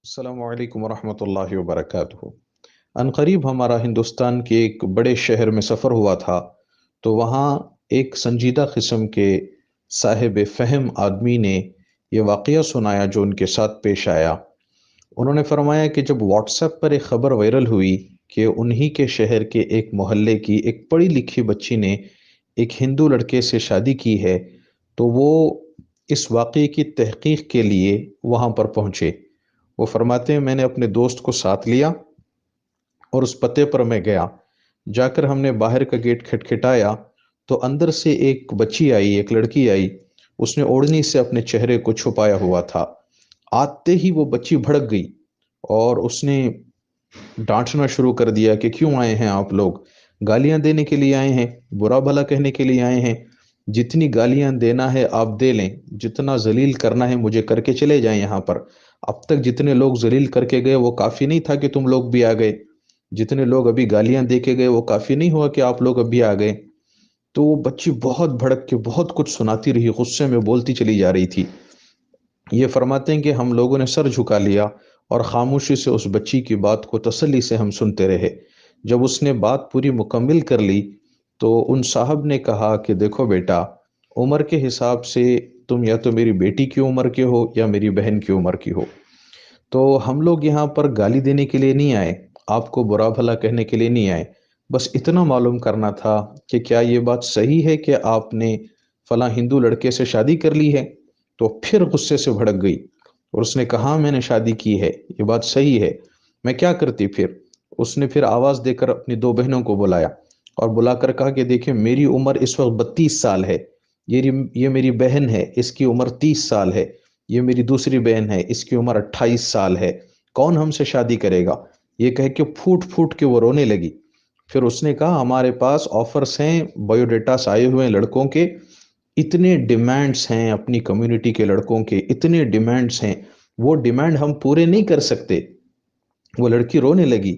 السلام علیکم ورحمۃ اللہ وبرکاتہ۔ عنقریب ہمارا ہندوستان کے ایک بڑے شہر میں سفر ہوا تھا، تو وہاں ایک سنجیدہ قسم کے صاحب فہم آدمی نے یہ واقعہ سنایا جو ان کے ساتھ پیش آیا۔ انہوں نے فرمایا کہ جب واٹس ایپ پر ایک خبر وائرل ہوئی کہ انہی کے شہر کے ایک محلے کی ایک پڑھی لکھی بچی نے ایک ہندو لڑکے سے شادی کی ہے، تو وہ اس واقعے کی تحقیق کے لیے وہاں پر پہنچے۔ وہ فرماتے ہیں میں نے اپنے دوست کو ساتھ لیا اور اس پتے پر میں گیا۔ جا کر ہم نے باہر کا گیٹ کھٹکھٹایا تو اندر سے ایک بچی آئی، ایک لڑکی آئی۔ اس نے اوڑھنی سے اپنے چہرے کو چھپایا ہوا تھا۔ آتے ہی وہ بچی بھڑک گئی اور اس نے ڈانٹنا شروع کر دیا کہ کیوں آئے ہیں آپ لوگ؟ گالیاں دینے کے لیے آئے ہیں؟ برا بھلا کہنے کے لیے آئے ہیں؟ جتنی گالیاں دینا ہے آپ دے لیں، جتنا ذلیل کرنا ہے مجھے کر کے چلے جائیں یہاں پر۔ اب تک جتنے لوگ ذلیل کر کے گئے وہ کافی نہیں تھا کہ تم لوگ بھی آ گئے؟ جتنے لوگ ابھی گالیاں دے کے گئے وہ کافی نہیں ہوا کہ آپ لوگ ابھی آ گئے؟ تو وہ بچی بہت بھڑک کے بہت کچھ سناتی رہی، غصے میں بولتی چلی جا رہی تھی۔ یہ فرماتے ہیں کہ ہم لوگوں نے سر جھکا لیا اور خاموشی سے اس بچی کی بات کو تسلی سے ہم سنتے رہے۔ جب اس نے بات پوری مکمل کر لی تو ان صاحب نے کہا کہ دیکھو بیٹا، عمر کے حساب سے تم یا تو میری بیٹی کی عمر کے ہو یا میری بہن کی عمر کی ہو، تو ہم لوگ یہاں پر گالی دینے کے لیے نہیں آئے، آپ کو برا بھلا کہنے کے لیے نہیں آئے، بس اتنا معلوم کرنا تھا کہ کیا یہ بات صحیح ہے کہ آپ نے فلاں ہندو لڑکے سے شادی کر لی ہے؟ تو پھر غصے سے بھڑک گئی اور اس نے کہا میں نے شادی کی ہے، یہ بات صحیح ہے، میں کیا کرتی پھر؟ اس نے پھر آواز دے کر اپنی دو بہنوں کو بلایا اور بلا کر کہا کہ دیکھیں میری عمر اس وقت 32 سال ہے، یہ میری بہن ہے، اس کی عمر 30 سال ہے، یہ میری دوسری بہن ہے، اس کی عمر 28 سال ہے، کون ہم سے شادی کرے گا؟ یہ کہہ کے پھوٹ پھوٹ کے وہ رونے لگی۔ پھر اس نے کہا ہمارے پاس آفرز ہیں، بایو ڈیٹاس آئے ہوئے ہیں لڑکوں کے، اتنے ڈیمانڈز ہیں اپنی کمیونٹی کے لڑکوں کے، اتنے ڈیمانڈز ہیں، وہ ڈیمانڈ ہم پورے نہیں کر سکتے۔ وہ لڑکی رونے لگی۔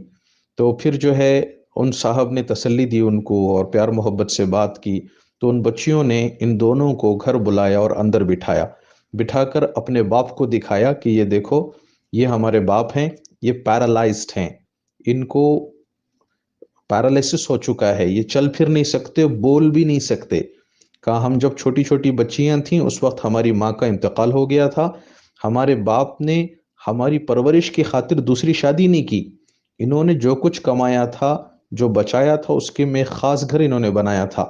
تو پھر جو ہے ان صاحب نے تسلی دی ان کو اور پیار محبت سے بات کی، تو ان بچیوں نے ان دونوں کو گھر بلایا اور اندر بٹھایا، بٹھا کر اپنے باپ کو دکھایا کہ یہ دیکھو یہ ہمارے باپ ہیں، یہ پیرالائزڈ ہیں، ان کو پیرالائسس ہو چکا ہے، یہ چل پھر نہیں سکتے، بول بھی نہیں سکتے۔ کہا ہم جب چھوٹی چھوٹی بچیاں تھیں اس وقت ہماری ماں کا انتقال ہو گیا تھا، ہمارے باپ نے ہماری پرورش کی خاطر دوسری شادی نہیں کی، انہوں نے جو کچھ کمایا تھا، جو بچایا تھا، اس کے میں خاص گھر انہوں نے بنایا تھا،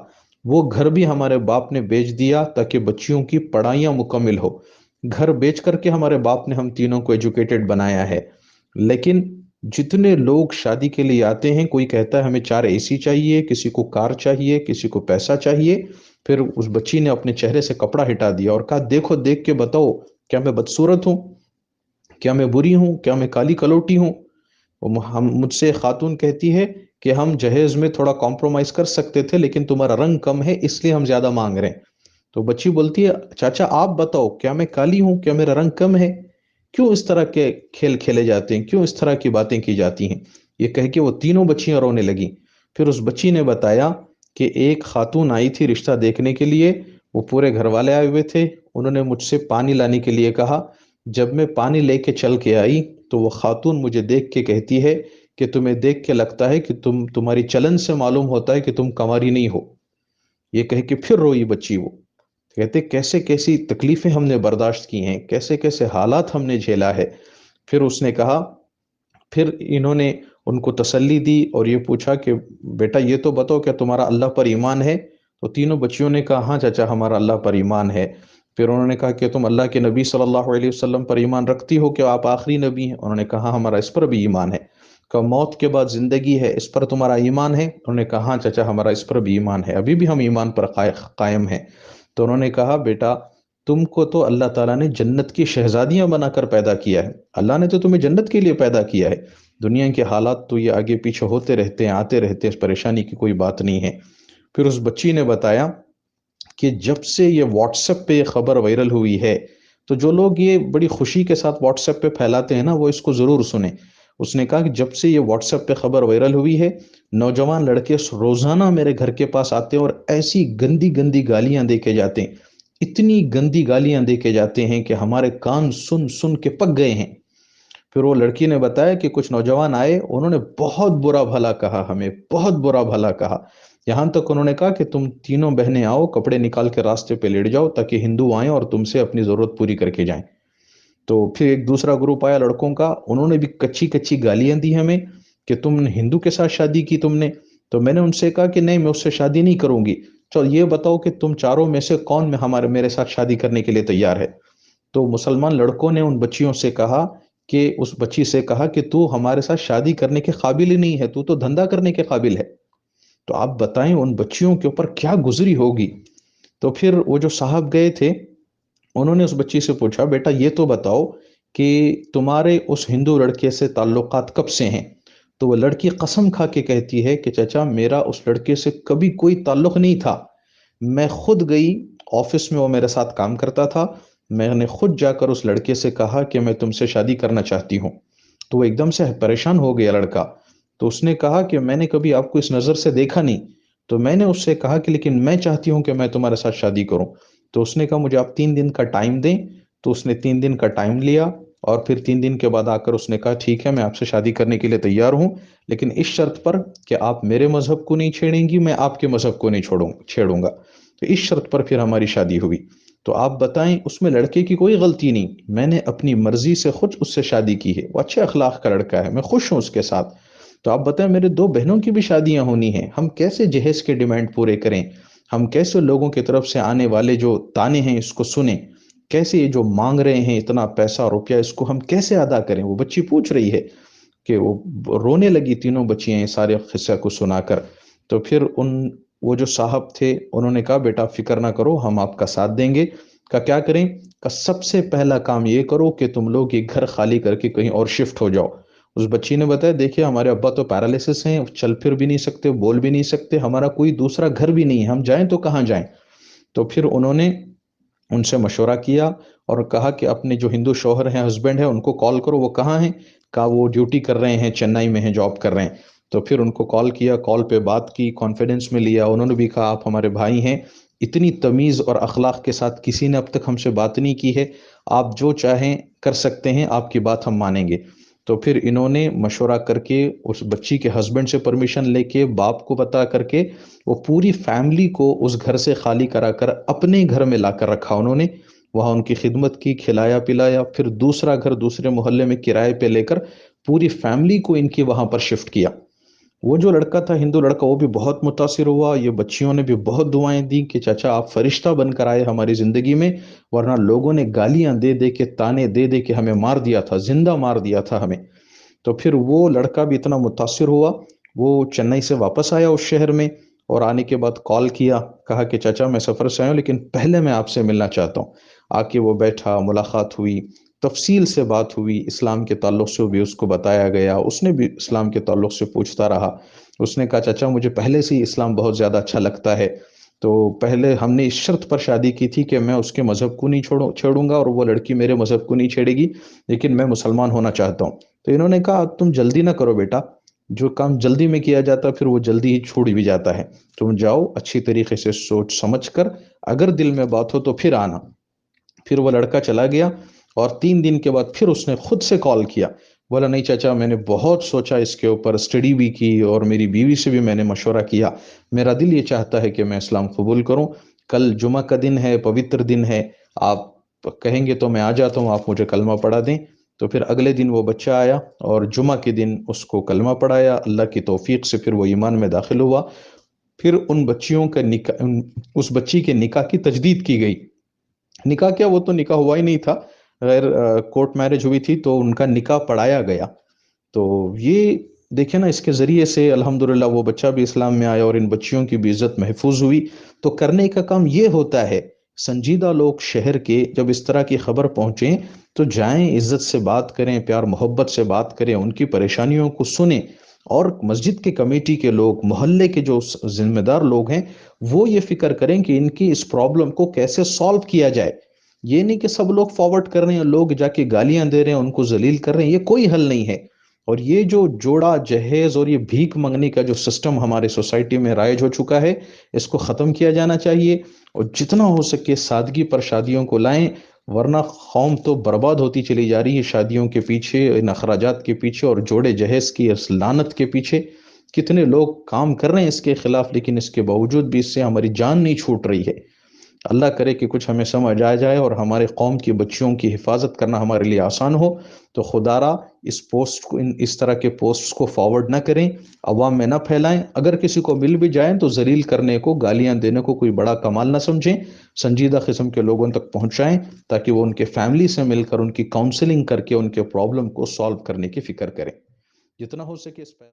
وہ گھر بھی ہمارے باپ نے بیچ دیا تاکہ بچیوں کی پڑھائیاں مکمل ہو۔ گھر بیچ کر کے ہمارے باپ نے ہم تینوں کو ایجوکیٹڈ بنایا ہے۔ لیکن جتنے لوگ شادی کے لیے آتے ہیں، کوئی کہتا ہے ہمیں 4 AC چاہیے، کسی کو کار چاہیے، کسی کو پیسہ چاہیے۔ پھر اس بچی نے اپنے چہرے سے کپڑا ہٹا دیا اور کہا دیکھو دیکھ کے بتاؤ کیا میں بدصورت ہوں، کیا میں بری ہوں، کیا میں کالی کلوٹی ہوں؟ مجھ سے خاتون کہتی ہے کہ ہم جہیز میں تھوڑا کمپرومائز کر سکتے تھے لیکن تمہارا رنگ کم ہے اس لیے ہم زیادہ مانگ رہے ہیں۔ تو بچی بولتی ہے چاچا آپ بتاؤ کیا میں کالی ہوں، کیا میرا رنگ کم ہے؟ کیوں اس طرح کے کھیل کھیلے جاتے ہیں، کیوں اس طرح کی باتیں کی جاتی ہیں؟ یہ کہہ کے وہ تینوں بچیاں رونے لگیں۔ پھر اس بچی نے بتایا کہ ایک خاتون آئی تھی رشتہ دیکھنے کے لیے، وہ پورے گھر والے آئے ہوئے تھے، انہوں نے مجھ سے پانی لانے کے لیے کہا، جب میں پانی لے کے چل کے آئی تو وہ خاتون مجھے دیکھ کے کہتی ہے کہ تمہیں دیکھ کے لگتا ہے کہ تمہاری چلن سے معلوم ہوتا ہے کہ تم کنواری نہیں ہو۔ یہ کہہ کے پھر روئی بچی۔ وہ کہتے کیسے کیسی تکلیفیں ہم نے برداشت کی ہیں، کیسے کیسے حالات ہم نے جھیلا ہے۔ پھر اس نے کہا، پھر انہوں نے ان کو تسلی دی اور یہ پوچھا کہ بیٹا یہ تو بتاؤ کیا تمہارا اللہ پر ایمان ہے؟ تو تینوں بچیوں نے کہا ہاں چاچا ہمارا اللہ پر ایمان ہے۔ پھر انہوں نے کہا کہ تم اللہ کے نبی صلی اللہ علیہ وسلم پر ایمان رکھتی ہو کہ آپ آخری نبی ہیں؟ انہوں نے کہا ہمارا اس پر بھی ایمان ہے۔ کہ موت کے بعد زندگی ہے، اس پر تمہارا ایمان ہے؟ انہوں نے کہا ہاں چاچا ہمارا اس پر بھی ایمان ہے، ابھی بھی ہم ایمان پر قائم ہیں۔ تو انہوں نے کہا بیٹا تم کو تو اللہ تعالیٰ نے جنت کی شہزادیاں بنا کر پیدا کیا ہے، اللہ نے تو تمہیں جنت کے لیے پیدا کیا ہے، دنیا کے حالات تو یہ آگے پیچھے ہوتے رہتے ہیں، آتے رہتے ہیں، اس پریشانی کی کوئی بات نہیں ہے۔ پھر اس بچی نے بتایا کہ جب سے یہ واٹس ایپ پہ یہ خبر وائرل ہوئی ہے تو جو لوگ یہ بڑی خوشی کے ساتھ واٹس ایپ پہ پھیلاتے ہیں نا وہ اس کو ضرور سنیں۔ اس نے کہا کہ جب سے یہ واٹس ایپ پہ خبر وائرل ہوئی ہے نوجوان لڑکے روزانہ میرے گھر کے پاس آتے ہیں اور ایسی گندی گندی گالیاں دے کے جاتے ہیں، اتنی گندی گالیاں دے کے جاتے ہیں کہ ہمارے کان سن سن کے پک گئے ہیں۔ پھر وہ لڑکی نے بتایا کہ کچھ نوجوان آئے، انہوں نے بہت برا بھلا کہا، ہمیں بہت برا بھلا کہا، یہاں تک انہوں نے کہا کہ تم تینوں بہنیں آؤ، کپڑے نکال کے راستے پہ لیٹ جاؤ تاکہ ہندو آئیں اور تم سے اپنی ضرورت پوری کر کے جائیں۔ تو پھر ایک دوسرا گروپ آیا لڑکوں کا، انہوں نے بھی کچی کچی گالیاں دی ہمیں کہ تم نے ہندو کے ساتھ شادی کی تم نے۔ تو میں نے ان سے کہا کہ نہیں، میں اس سے شادی نہیں کروں گی، چل یہ بتاؤ کہ تم چاروں میں سے کون میں میرے ساتھ شادی کرنے کے لیے تیار ہے؟ تو مسلمان لڑکوں نے ان بچیوں سے کہا کہ اس بچی سے کہا کہ تو ہمارے ساتھ شادی کرنے کے قابل ہی نہیں ہے، تو دھندا کرنے کے قابل ہے۔ تو آپ بتائیں ان بچیوں کے اوپر کیا گزری ہوگی۔ تو پھر وہ جو صاحب گئے تھے، انہوں نے اس بچی سے پوچھا بیٹا یہ تو بتاؤ کہ تمہارے اس ہندو لڑکے سے تعلقات کب سے ہیں؟ تو وہ لڑکی قسم کھا کے کہتی ہے کہ چچا میرا اس لڑکے سے کبھی کوئی تعلق نہیں تھا، میں خود گئی آفس میں، وہ میرے ساتھ کام کرتا تھا، میں نے خود جا کر اس لڑکے سے کہا کہ میں تم سے شادی کرنا چاہتی ہوں۔ تو وہ ایک دم سے پریشان ہو گیا لڑکا، تو اس نے کہا کہ میں نے کبھی آپ کو اس نظر سے دیکھا نہیں۔ تو میں نے اس سے کہا کہ لیکن میں چاہتی ہوں کہ میں تمہارے ساتھ شادی کروں۔ تو اس نے کہا مجھے آپ 3 دن کا ٹائم دیں۔ تو اس نے 3 دن کا ٹائم لیا، اور پھر 3 دن کے بعد آ کر اس نے کہا ٹھیک ہے میں آپ سے شادی کرنے کے لیے تیار ہوں، لیکن اس شرط پر کہ آپ میرے مذہب کو نہیں چھیڑیں گی، میں آپ کے مذہب کو نہیں چھیڑوں گا۔ تو اس شرط پر پھر ہماری شادی ہوئی۔ تو آپ بتائیں اس میں لڑکے کی کوئی غلطی نہیں، میں نے اپنی مرضی سے خود اس سے شادی کی ہے، وہ اچھے اخلاق کا لڑکا ہے، میں خوش ہوں اس کے ساتھ۔ تو آپ بتائیں میرے 2 بہنوں کی بھی شادیاں ہونی ہیں، ہم کیسے جہیز کے ڈیمانڈ پورے کریں؟ ہم کیسے لوگوں کی طرف سے آنے والے جو تانے ہیں اس کو سنیں؟ کیسے یہ جو مانگ رہے ہیں اتنا پیسہ روپیہ، اس کو ہم کیسے ادا کریں؟ وہ بچی پوچھ رہی ہے کہ وہ رونے لگی، تینوں بچیاں اس سارے قصہ کو سنا کر۔ تو پھر وہ جو صاحب تھے انہوں نے کہا بیٹا فکر نہ کرو، ہم آپ کا ساتھ دیں گے۔ کہ کیا کریں؟ کہ سب سے پہلا کام یہ کرو کہ تم لوگ یہ گھر خالی کر کے کہیں اور شفٹ ہو جاؤ۔ اس بچی نے بتایا دیکھیے ہمارے ابا تو پیرالیسس ہیں، چل پھر بھی نہیں سکتے، بول بھی نہیں سکتے، ہمارا کوئی دوسرا گھر بھی نہیں ہے، ہم جائیں تو کہاں جائیں؟ تو پھر انہوں نے ان سے مشورہ کیا اور کہا کہ اپنے جو ہندو شوہر ہیں، ہسبینڈ ہیں، ان کو کال کرو، وہ کہاں ہیں؟ کہا وہ ڈیوٹی کر رہے ہیں، چنئی میں ہیں، جاب کر رہے ہیں۔ تو پھر ان کو کال کیا، کال پہ بات کی، کانفیڈنس میں لیا، انہوں نے بھی کہا آپ ہمارے بھائی ہیں، اتنی تمیز اور اخلاق کے ساتھ کسی نے اب تک ہم سے بات نہیں کی ہے، آپ جو چاہیں کر سکتے ہیں، آپ کی بات ہم مانیں گے۔ تو پھر انہوں نے مشورہ کر کے اس بچی کے ہسبینڈ سے پرمیشن لے کے، باپ کو بتا کر کے، وہ پوری فیملی کو اس گھر سے خالی کرا کر اپنے گھر میں لا کر رکھا انہوں نے، وہاں ان کی خدمت کی، کھلایا پلایا، پھر دوسرا گھر دوسرے محلے میں کرائے پہ لے کر پوری فیملی کو ان کی وہاں پر شفٹ کیا۔ وہ جو لڑکا تھا ہندو لڑکا، وہ بھی بہت متاثر ہوا، یہ بچیوں نے بھی بہت دعائیں دی کہ چچا آپ فرشتہ بن کر آئے ہماری زندگی میں، ورنہ لوگوں نے گالیاں دے دے کے، تانے دے دے کے ہمیں مار دیا تھا، زندہ مار دیا تھا ہمیں۔ تو پھر وہ لڑکا بھی اتنا متاثر ہوا، وہ چنئی سے واپس آیا اس شہر میں، اور آنے کے بعد کال کیا، کہا کہ چچا میں سفر سے آیا ہوں لیکن پہلے میں آپ سے ملنا چاہتا ہوں۔ آ کے وہ بیٹھا، ملاقات ہوئی، تفصیل سے بات ہوئی، اسلام کے تعلق سے بھی اس کو بتایا گیا، اس نے بھی اسلام کے تعلق سے پوچھتا رہا۔ اس نے کہا چچا مجھے پہلے سے ہی اسلام بہت زیادہ اچھا لگتا ہے، تو پہلے ہم نے اس شرط پر شادی کی تھی کہ میں اس کے مذہب کو نہیں چھوڑوں گا اور وہ لڑکی میرے مذہب کو نہیں چھیڑے گی، لیکن میں مسلمان ہونا چاہتا ہوں۔ تو انہوں نے کہا تم جلدی نہ کرو بیٹا، جو کام جلدی میں کیا جاتا پھر وہ جلدی ہی چھوڑ بھی جاتا ہے، تم جاؤ اچھی طریقے سے سوچ سمجھ کر، اگر دل میں بات ہو تو پھر آنا۔ پھر وہ لڑکا چلا گیا، اور 3 دن کے بعد پھر اس نے خود سے کال کیا، بولا نہیں چچا میں نے بہت سوچا اس کے اوپر، اسٹڈی بھی کی، اور میری بیوی سے بھی میں نے مشورہ کیا، میرا دل یہ چاہتا ہے کہ میں اسلام قبول کروں، کل جمعہ کا دن ہے، پوتر دن ہے، آپ کہیں گے تو میں آ جاتا ہوں، آپ مجھے کلمہ پڑھا دیں۔ تو پھر اگلے دن وہ بچہ آیا اور جمعہ کے دن اس کو کلمہ پڑھایا، اللہ کی توفیق سے پھر وہ ایمان میں داخل ہوا۔ پھر ان بچیوں کا نکاح، اس بچی کے نکاح کی تجدید کی گئی۔ نکاح کیا، وہ تو نکاح ہوا ہی نہیں تھا، غیر کورٹ میرج ہوئی تھی، تو ان کا نکاح پڑھایا گیا۔ تو یہ دیکھیں نا، اس کے ذریعے سے الحمدللہ وہ بچہ بھی اسلام میں آیا اور ان بچیوں کی بھی عزت محفوظ ہوئی۔ تو کرنے کا کام یہ ہوتا ہے، سنجیدہ لوگ شہر کے جب اس طرح کی خبر پہنچیں تو جائیں، عزت سے بات کریں، پیار محبت سے بات کریں، ان کی پریشانیوں کو سنیں، اور مسجد کے کمیٹی کے لوگ، محلے کے جو ذمہ دار لوگ ہیں، وہ یہ فکر کریں کہ ان کی اس پرابلم کو کیسے سالو کیا جائے۔ یہ نہیں کہ سب لوگ فارورڈ کر رہے ہیں، لوگ جا کے گالیاں دے رہے ہیں، ان کو ذلیل کر رہے ہیں، یہ کوئی حل نہیں ہے۔ اور یہ جو جوڑا جہیز اور یہ بھیک منگنے کا جو سسٹم ہمارے سوسائٹی میں رائج ہو چکا ہے، اس کو ختم کیا جانا چاہیے، اور جتنا ہو سکے سادگی پر شادیوں کو لائیں۔ ورنہ قوم تو برباد ہوتی چلی جا رہی ہے شادیوں کے پیچھے، ان اخراجات کے پیچھے اور جوڑے جہیز کی اس لعنت کے پیچھے۔ کتنے لوگ کام کر رہے ہیں اس کے خلاف، لیکن اس کے باوجود بھی اس سے ہماری جان نہیں چھوٹ رہی ہے۔ اللہ کرے کہ کچھ ہمیں سمجھ آ جائے اور ہمارے قوم کی بچیوں کی حفاظت کرنا ہمارے لیے آسان ہو، تو خدا را اس پوسٹ کو، اس طرح کے پوسٹس کو فارورڈ نہ کریں، عوام میں نہ پھیلائیں۔ اگر کسی کو مل بھی جائیں تو ذلیل کرنے کو، گالیاں دینے کو کوئی بڑا کمال نہ سمجھیں، سنجیدہ قسم کے لوگوں تک پہنچائیں تاکہ وہ ان کے فیملی سے مل کر ان کی کاؤنسلنگ کر کے ان کے پرابلم کو سالو کرنے کی فکر کریں۔ جتنا ہو سکے اس پہ